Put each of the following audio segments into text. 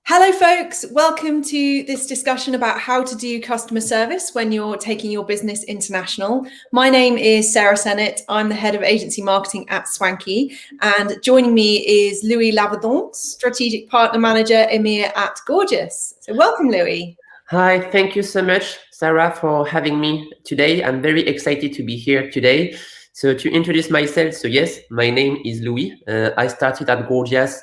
Hello, folks. Welcome to this discussion about how to do customer service when you're taking your business international. My name is Sarah Sennett. I'm the head of agency marketing at Swanky. And joining me is Louis Labadon, strategic partner manager EMEA at Gorgias. So welcome, Louis. Hi, thank you so much, Sarah, for having me today. I'm very excited to be here today. So to introduce myself, so yes, my name is Louis. I started at Gorgias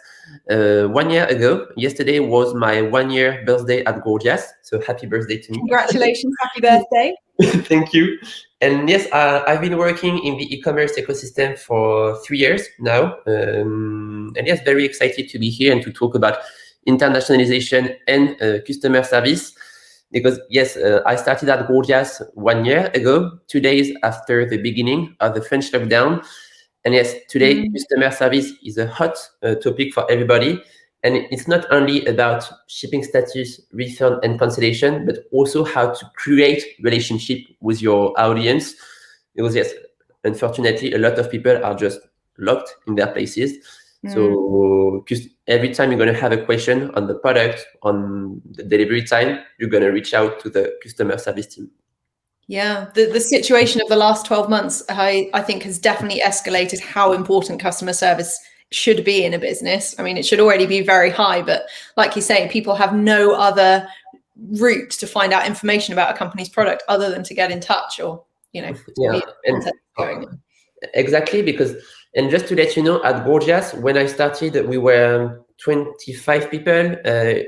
1 year ago. Yesterday was my 1 year birthday at Gorgias. So happy birthday to me. Congratulations, happy birthday. Thank you. And yes, I've been working in the e-commerce ecosystem for 3 years now. And yes, very excited to be here and to talk about internationalization and customer service. Because yes, I started at Gorgias 1 year ago, 2 days after the beginning of the French lockdown. And yes, today customer service is a hot topic for everybody. And it's not only about shipping status, refund, and cancellation, but also how to create relationship with your audience. Because yes, unfortunately, a lot of people are just locked in their places. So every time you're going to have a question on the product, on the delivery time, you're going to reach out to the customer service team. Yeah, the situation of the last 12 months, I think, has definitely escalated how important customer service should be in a business. I mean, it should already be very high, but like you say, people have no other route to find out information about a company's product other than to get in touch or, Exactly, because, and just to let you know, at Gorgias, when I started, we were 25 people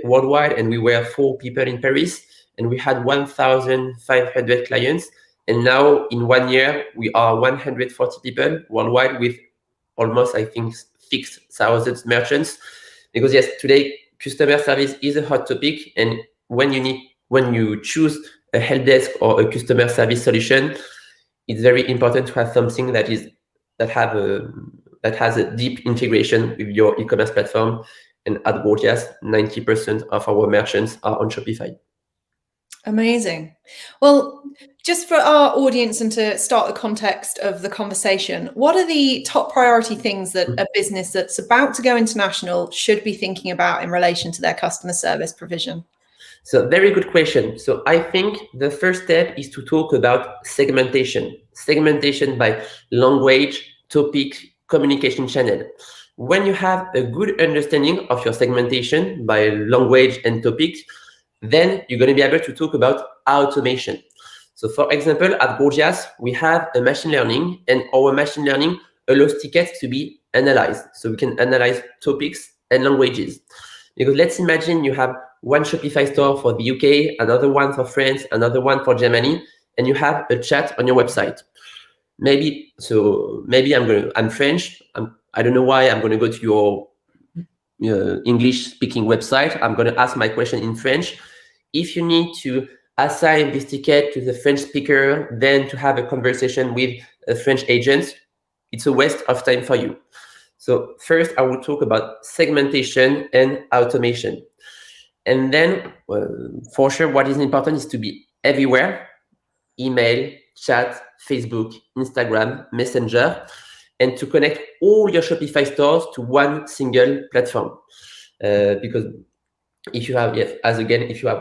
worldwide, and we were 4 people in Paris, and we had 1,500 clients. And now in 1 year, we are 140 people worldwide with almost, I think, 6,000 merchants. Because yes, today customer service is a hot topic, and when you choose a help desk or a customer service solution, it's very important to have something that has a deep integration with your e-commerce platform. And at Gorgias, 90% of our merchants are on Shopify. Amazing. Well, just for our audience and to start the context of the conversation, what are the top priority things that a business that's about to go international should be thinking about in relation to their customer service provision? So very good question. So I think the first step is to talk about segmentation. Segmentation by language, topic, communication channel. When you have a good understanding of your segmentation by language and topic, then you're going to be able to talk about automation. So for example, at Gorgias, we have a machine learning, and our machine learning allows tickets to be analyzed. So we can analyze topics and languages. Because let's imagine you have one Shopify store for the UK, another one for France, another one for Germany, and you have a chat on your website. Maybe I'm French. I don't know why. I'm going to go to your English-speaking website. I'm going to ask my question in French. If you need to assign this ticket to the French speaker, then to have a conversation with a French agent, it's a waste of time for you. So first, I will talk about segmentation and automation. And then, for sure, what is important is to be everywhere: email, chat, Facebook, Instagram, Messenger, and to connect all your Shopify stores to one single platform. Because if you have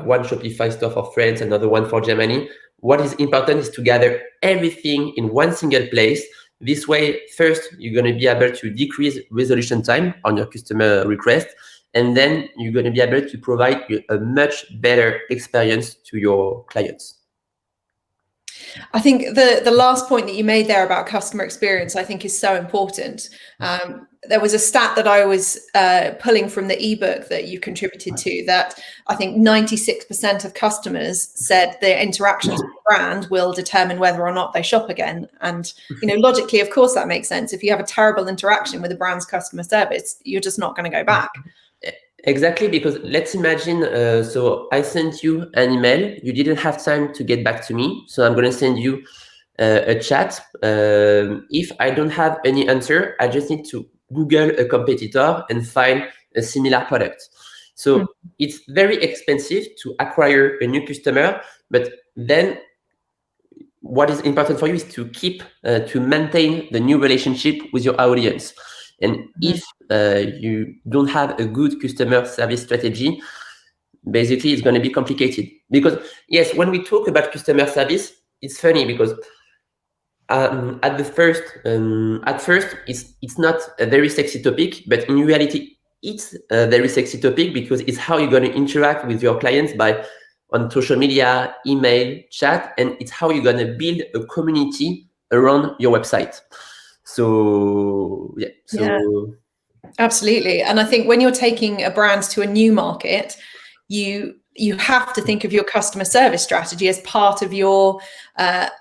one Shopify store for France, another one for Germany, what is important is to gather everything in one single place. This way, first, you're going to be able to decrease resolution time on your customer request, and then you're going to be able to provide a much better experience to your clients. I think the last point that you made there about customer experience, I think, is so important. There was a stat that I was pulling from the ebook that you contributed to, that I think 96% of customers said their interactions with the brand will determine whether or not they shop again. And logically, of course, that makes sense. If you have a terrible interaction with a brand's customer service, you're just not going to go back. Exactly, because let's imagine, so I sent you an email, you didn't have time to get back to me, so I'm going to send you a chat. If I don't have any answer, I just need to Google a competitor and find a similar product. So it's very expensive to acquire a new customer, but then what is important for you is to keep, to maintain the new relationship with your audience. And if you don't have a good customer service strategy, basically it's going to be complicated. Because yes, when we talk about customer service, it's funny because at first it's not a very sexy topic, but in reality it's a very sexy topic because it's how you're going to interact with your clients on social media, email, chat, and it's how you're going to build a community around your website. So yeah, absolutely. And I think when you're taking a brand to a new market, you have to think of your customer service strategy as part of your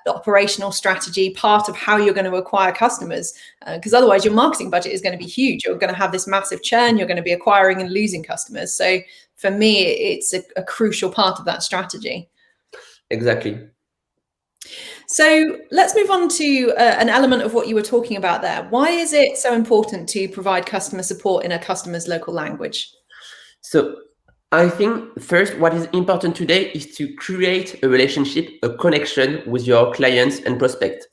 operational strategy, part of how you're going to acquire customers, because otherwise your marketing budget is going to be huge. You're going to have this massive churn. You're going to be acquiring and losing customers. So for me, it's a crucial part of that strategy. Exactly. So let's move on to an element of what you were talking about there. Why is it so important to provide customer support in a customer's local language? So I think first, what is important today is to create a relationship, a connection with your clients and prospects.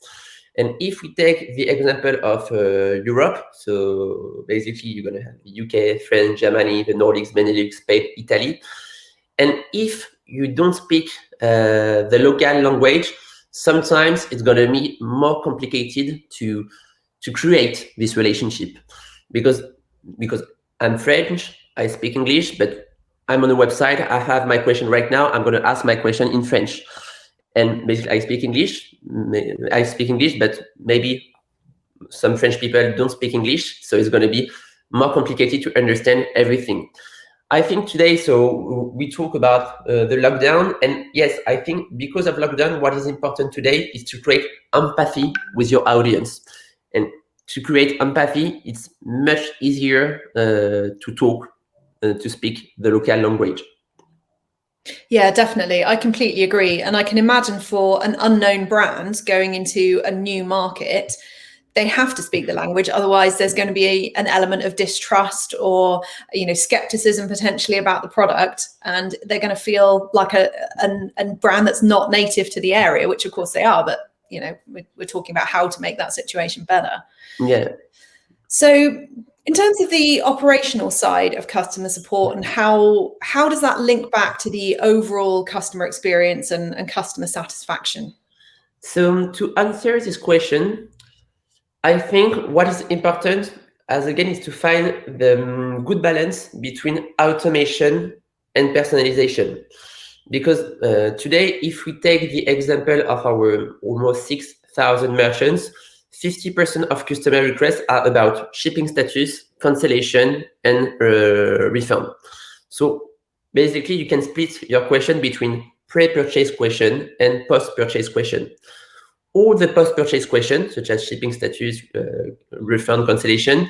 And if we take the example of Europe, so basically you're going to have UK, France, Germany, the Nordics, Benelux, Spain, Italy. And if you don't speak the local language, sometimes it's going to be more complicated to create this relationship. Because I'm French, I speak English, but I'm on the website, I have my question right now, I'm going to ask my question in French. And basically I speak English, but maybe some French people don't speak English, so it's going to be more complicated to understand everything. I think today, so we talk about the lockdown, and yes, I think because of lockdown, what is important today is to create empathy with your audience. And to create empathy, it's much easier to talk, to speak the local language. Yeah, definitely. I completely agree. And I can imagine for an unknown brand going into a new market, they have to speak the language. Otherwise, there's going to be an element of distrust or, skepticism potentially about the product. And they're going to feel like a brand that's not native to the area, which of course they are. But, we're talking about how to make that situation better. Yeah. So in terms of the operational side of customer support and how does that link back to the overall customer experience and customer satisfaction? So to answer this question, I think what is important, is to find the good balance between automation and personalization. Because today, if we take the example of our almost 6,000 merchants, 50% of customer requests are about shipping status, cancellation, and refund. So basically, you can split your question between pre-purchase question and post-purchase question. All the post-purchase questions, such as shipping status, refund, cancellation,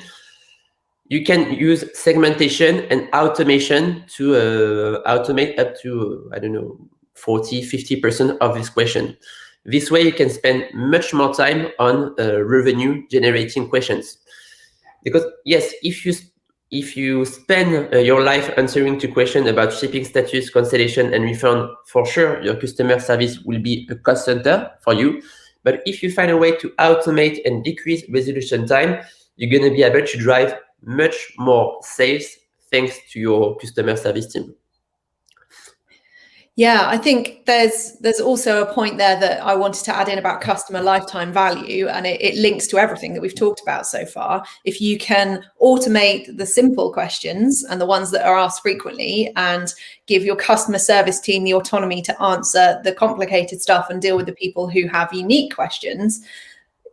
you can use segmentation and automation to automate up to, 40, 50% of this question. This way, you can spend much more time on revenue generating questions. Because yes, if you spend your life answering to questions about shipping status, cancellation, and refund, for sure, your customer service will be a cost center for you. But if you find a way to automate and decrease resolution time, you're going to be able to drive much more sales thanks to your customer service team. Yeah, I think there's also a point there that I wanted to add in about customer lifetime value, and it links to everything that we've talked about so far. If you can automate the simple questions and the ones that are asked frequently and give your customer service team the autonomy to answer the complicated stuff and deal with the people who have unique questions,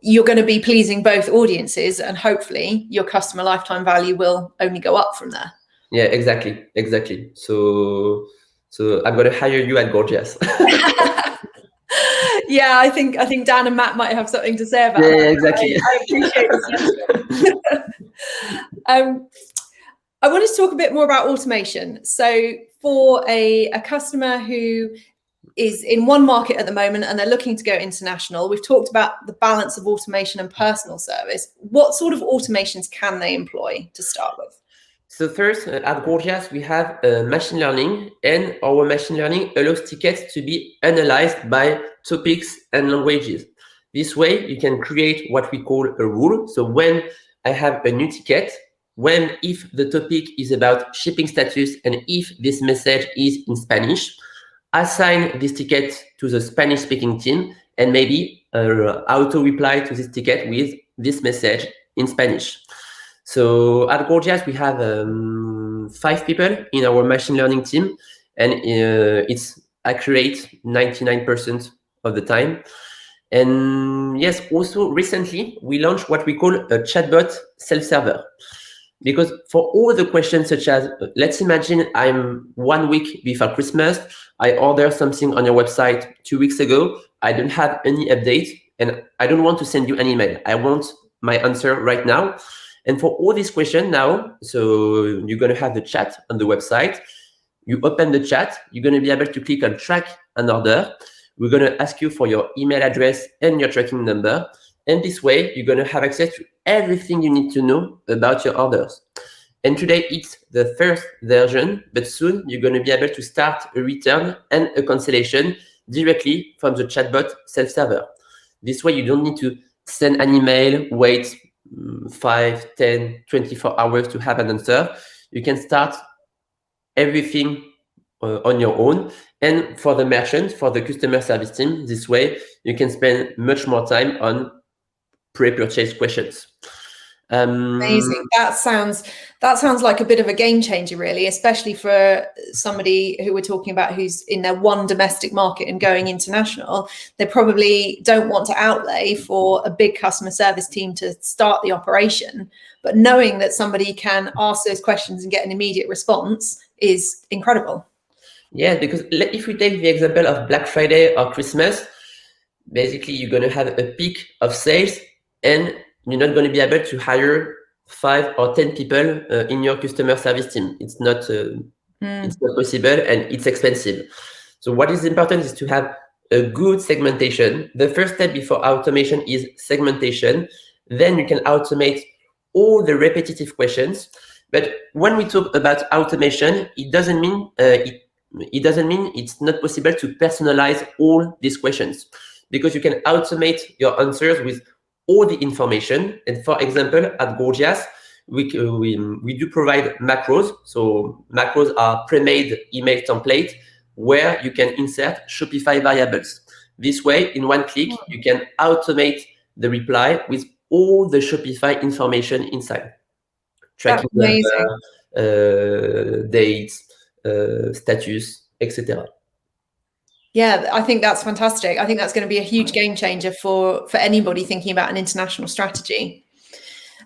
you're going to be pleasing both audiences, and hopefully your customer lifetime value will only go up from there. Yeah, exactly. So I'm going to hire you at Gorgias. Yeah, I think Dan and Matt might have something to say about that. Yeah, exactly. I appreciate the sentiment. I wanted to talk a bit more about automation. So for a customer who is in one market at the moment and they're looking to go international, we've talked about the balance of automation and personal service. What sort of automations can they employ to start with? So first, at Gorgias, we have machine learning, and our machine learning allows tickets to be analyzed by topics and languages. This way, you can create what we call a rule. So when I have a new ticket when, if the topic is about shipping status and if this message is in Spanish, assign this ticket to the Spanish speaking team and maybe auto reply to this ticket with this message in Spanish. So at Gorgias, we have 5 people in our machine learning team, and it's accurate 99% of the time. And yes, also recently we launched what we call a chatbot self-server. Because for all the questions such as, let's imagine I'm 1 week before Christmas, I ordered something on your website 2 weeks ago, I don't have any update, and I don't want to send you an email. I want my answer right now. And for all these questions now, so you're going to have the chat on the website. You open the chat, you're going to be able to click on track an order. We're going to ask you for your email address and your tracking number. And this way, you're going to have access to everything you need to know about your orders. And today, it's the first version, but soon you're going to be able to start a return and a cancellation directly from the chatbot self-server. This way, you don't need to send an email, wait 5, 10, 24 hours to have an answer. You can start everything on your own. And for the merchant, for the customer service team, this way, you can spend much more time on pre-purchase questions. Amazing. That sounds like a bit of a game changer, really, especially for somebody who we're talking about who's in their one domestic market and going international. They probably don't want to outlay for a big customer service team to start the operation, but knowing that somebody can ask those questions and get an immediate response is incredible. Yeah, because if we take the example of Black Friday or Christmas, basically you're going to have a peak of sales and you're not going to be able to hire 5 or 10 people in your customer service team. It's not possible, and it's expensive. So what is important is to have a good segmentation. The first step before automation is segmentation. Then you can automate all the repetitive questions. But when we talk about automation, it doesn't mean it's not possible to personalize all these questions, because you can automate your answers with all the information. And for example, at Gorgias, we do provide macros. So macros are pre-made email template where you can insert Shopify variables. This way, in one click, you can automate the reply with all the Shopify information inside. Tracking number, dates, status, etc. Yeah, I think that's fantastic. I think that's going to be a huge game changer for anybody thinking about an international strategy.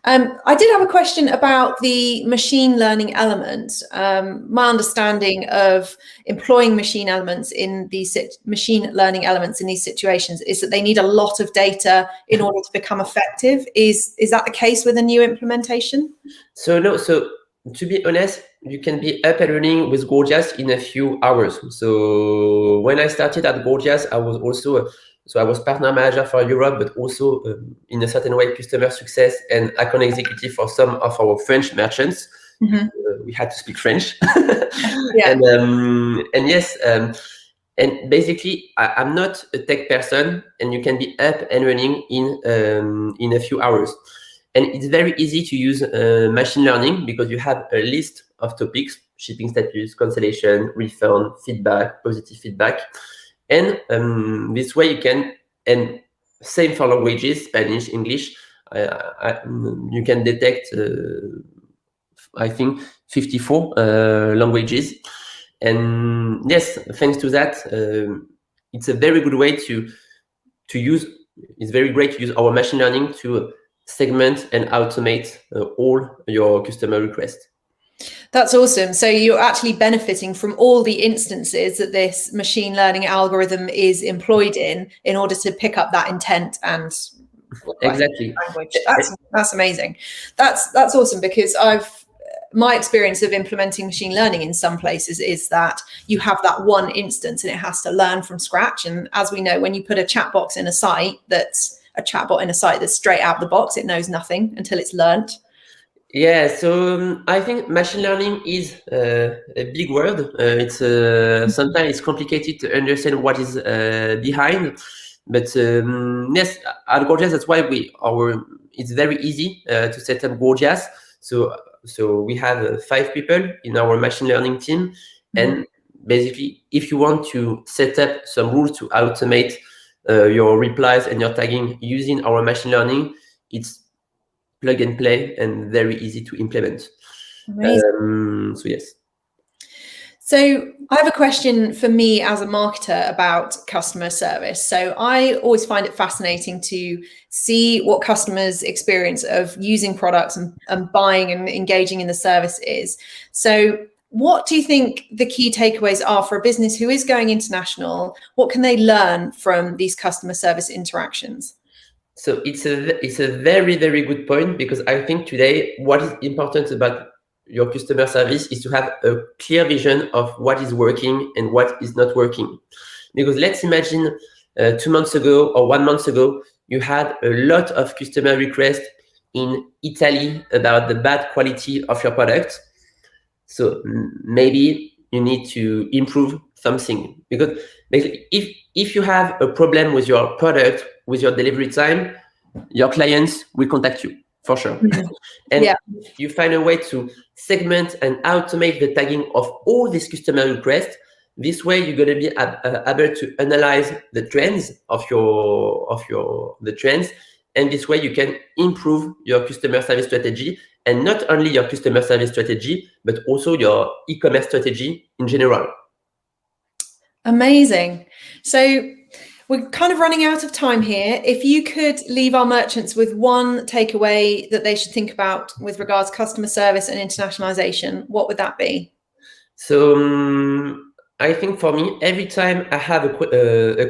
I did have a question about the machine learning element. My understanding of employing machine learning elements in these situations is that they need a lot of data in order to become effective. Is that the case with a new implementation? So no. So to be honest, you can be up and running with Gorgias in a few hours. So when I started at Gorgias, I was also I was partner manager for Europe, but also in a certain way customer success and account executive for some of our French merchants. Mm-hmm. We had to speak French. Yeah. And yes, and basically I'm not a tech person, and you can be up and running in a few hours. And it's very easy to use machine learning because you have a list of topics: shipping status, cancellation, refund, feedback, positive feedback. And this way you can, and same for languages, Spanish, English, you can detect, I think, 54 languages. And yes, thanks to that, it's a very good way to use, it's very great to use our machine learning to segment and automate all your customer requests. That's awesome. So you're actually benefiting from all the instances that this machine learning algorithm is employed in order to pick up that intent and exactly language. That's amazing. That's awesome, because my experience of implementing machine learning in some places is that you have that one instance and it has to learn from scratch. And as we know, when you put a chat box in a site that's straight out of the box, it knows nothing until it's learned. Yeah, so I think machine learning is a big word. It's sometimes it's complicated to understand what is behind. But yes, at Gorgias, that's why our it's very easy to set up Gorgias. So we have 5 people in our machine learning team, and basically, if you want to set up some rules to automate your replies and your tagging using our machine learning, it's plug and play and very easy to implement. So yes. So I have a question for me as a marketer about customer service. So I always find it fascinating to see what customers' experience of using products and buying and engaging in the service is. So what do you think the key takeaways are for a business who is going international? What can they learn from these customer service interactions? So it's a very, very good point, because I think today what is important about your customer service is to have a clear vision of what is working and what is not working. Because let's imagine 2 months ago or 1 month ago, you had a lot of customer requests in Italy about the bad quality of your product. So maybe you need to improve something, because basically if you have a problem with your product, with your delivery time, your clients will contact you for sure. And you find a way to segment and automate the tagging of all these customer requests. This way, you're going to be able to analyze the trends of the trends, and this way you can improve your customer service strategy, and not only your customer service strategy, but also your e-commerce strategy in general. Amazing. So we're kind of running out of time here. If you could leave our merchants with one takeaway that they should think about with regards to customer service and internationalization, what would that be? So I think for me, every time I have a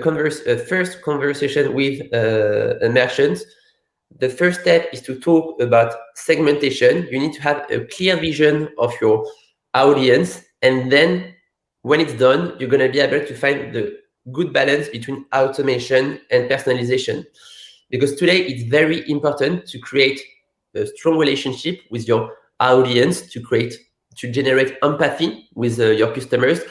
first conversation with a merchant, the first step is to talk about segmentation. You need to have a clear vision of your audience, and then when it's done, you're going to be able to find the good balance between automation and personalization. Because today it's very important to create a strong relationship with your audience, to generate empathy with your customers,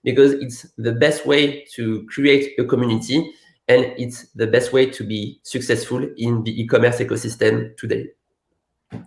because it's the best way to create a community, and it's the best way to be successful in the e-commerce ecosystem today.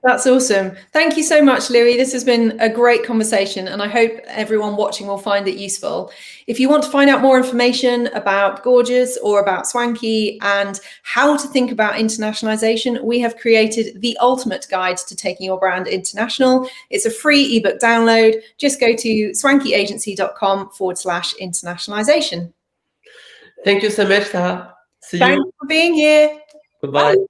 That's awesome. Thank you so much, Louis. This has been a great conversation, and I hope everyone watching will find it useful. If you want to find out more information about Gorgias or about Swanky and how to think about internationalization, we have created the ultimate guide to taking your brand international. It's a free ebook download. Just go to swankyagency.com/internationalization. Thank you so much, Sarah. See you. Thanks for being here. Goodbye. Bye.